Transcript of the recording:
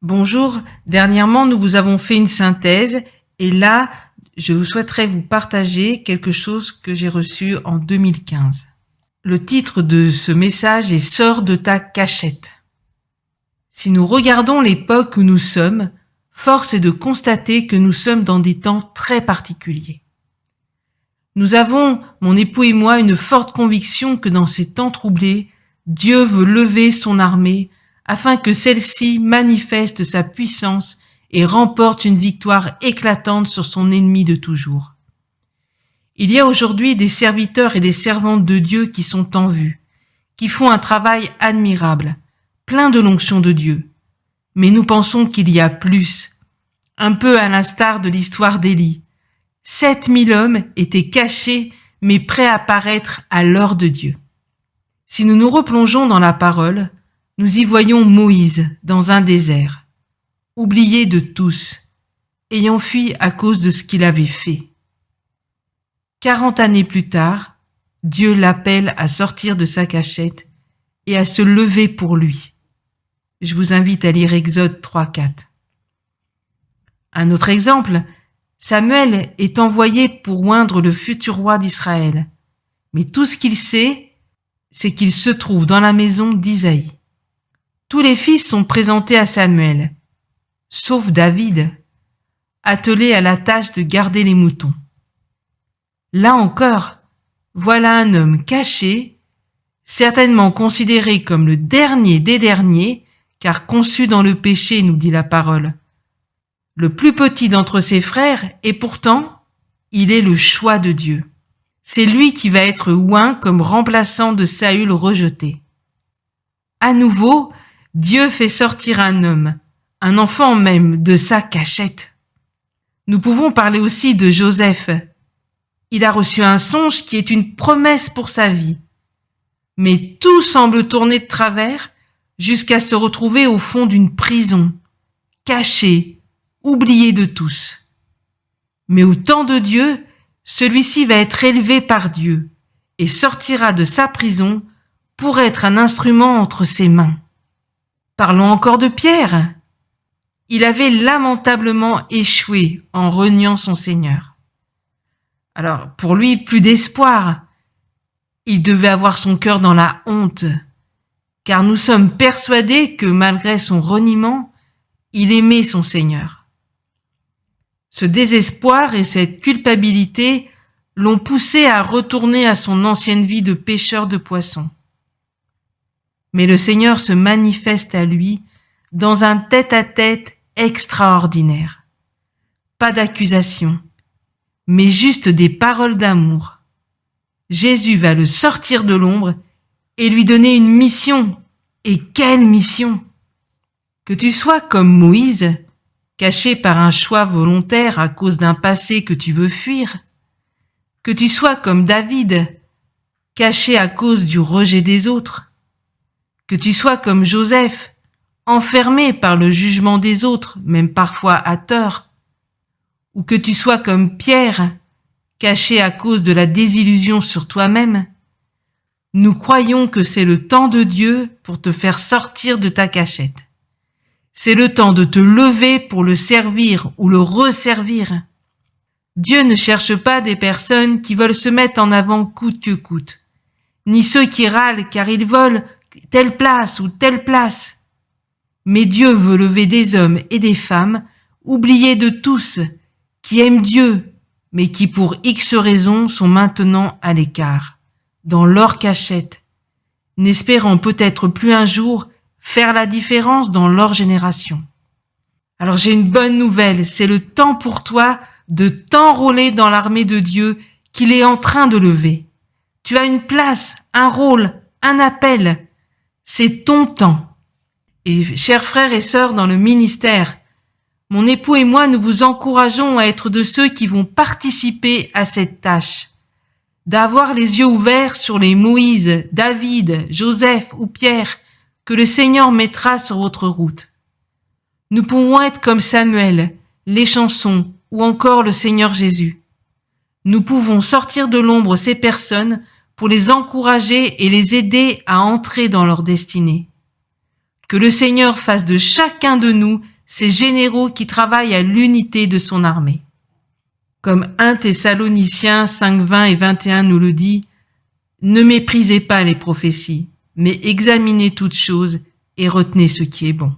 Bonjour, dernièrement nous vous avons fait une synthèse et là je souhaiterais vous partager quelque chose que j'ai reçu en 2015. Le titre de ce message est « Sors de ta cachette ». Si nous regardons l'époque où nous sommes, force est de constater que nous sommes dans des temps très particuliers. Nous avons, mon époux et moi, une forte conviction que dans ces temps troublés, Dieu veut lever son armée afin que celle-ci manifeste sa puissance et remporte une victoire éclatante sur son ennemi de toujours. Il y a aujourd'hui des serviteurs et des servantes de Dieu qui sont en vue, qui font un travail admirable, plein de l'onction de Dieu. Mais nous pensons qu'il y a plus, un peu à l'instar de l'histoire d'Élie. 7000 hommes étaient cachés mais prêts à paraître à l'heure de Dieu. Si nous nous replongeons dans la parole, nous y voyons Moïse dans un désert, oublié de tous, ayant fui à cause de ce qu'il avait fait. 40 années plus tard, Dieu l'appelle à sortir de sa cachette et à se lever pour lui. Je vous invite à lire Exode 3-4. Un autre exemple, Samuel est envoyé pour oindre le futur roi d'Israël. Mais tout ce qu'il sait, c'est qu'il se trouve dans la maison d'Isaïe. Tous les fils sont présentés à Samuel, sauf David, attelé à la tâche de garder les moutons. Là encore, voilà un homme caché, certainement considéré comme le dernier des derniers, car conçu dans le péché, nous dit la parole. Le plus petit d'entre ses frères, et pourtant, il est le choix de Dieu. C'est lui qui va être oint comme remplaçant de Saül rejeté. À nouveau, Dieu fait sortir un homme, un enfant même, de sa cachette. Nous pouvons parler aussi de Joseph. Il a reçu un songe qui est une promesse pour sa vie. Mais tout semble tourner de travers jusqu'à se retrouver au fond d'une prison, caché, oublié de tous. Mais au temps de Dieu, celui-ci va être élevé par Dieu et sortira de sa prison pour être un instrument entre ses mains. Parlons encore de Pierre. Il avait lamentablement échoué en reniant son Seigneur. Alors, pour lui, plus d'espoir. Il devait avoir son cœur dans la honte, car nous sommes persuadés que malgré son reniement, il aimait son Seigneur. Ce désespoir et cette culpabilité l'ont poussé à retourner à son ancienne vie de pêcheur de poissons. Mais le Seigneur se manifeste à lui dans un tête-à-tête extraordinaire. Pas d'accusation, mais juste des paroles d'amour. Jésus va le sortir de l'ombre et lui donner une mission. Et quelle mission! Que tu sois comme Moïse, caché par un choix volontaire à cause d'un passé que tu veux fuir, que tu sois comme David, caché à cause du rejet des autres, que tu sois comme Joseph, enfermé par le jugement des autres, même parfois à tort, ou que tu sois comme Pierre, caché à cause de la désillusion sur toi-même, nous croyons que c'est le temps de Dieu pour te faire sortir de ta cachette. C'est le temps de te lever pour le servir ou le resservir. Dieu ne cherche pas des personnes qui veulent se mettre en avant coûte que coûte, ni ceux qui râlent car ils veulent telle place ou telle place. Mais Dieu veut lever des hommes et des femmes, oubliés de tous, qui aiment Dieu, mais qui pour X raisons sont maintenant à l'écart, dans leur cachette, n'espérant peut-être plus un jour faire la différence dans leur génération. Alors j'ai une bonne nouvelle, c'est le temps pour toi de t'enrôler dans l'armée de Dieu qu'il est en train de lever. Tu as une place, un rôle, un appel. C'est ton temps. Et chers frères et sœurs dans le ministère, mon époux et moi, nous vous encourageons à être de ceux qui vont participer à cette tâche, d'avoir les yeux ouverts sur les Moïse, David, Joseph ou Pierre que le Seigneur mettra sur votre route. Nous pouvons être comme Samuel, les chansons ou encore le Seigneur Jésus. Nous pouvons sortir de l'ombre ces personnes pour les encourager et les aider à entrer dans leur destinée. Que le Seigneur fasse de chacun de nous ces généraux qui travaillent à l'unité de son armée. Comme 1 Thessaloniciens 5, 20 et 21 nous le dit, ne méprisez pas les prophéties, mais examinez toutes choses et retenez ce qui est bon.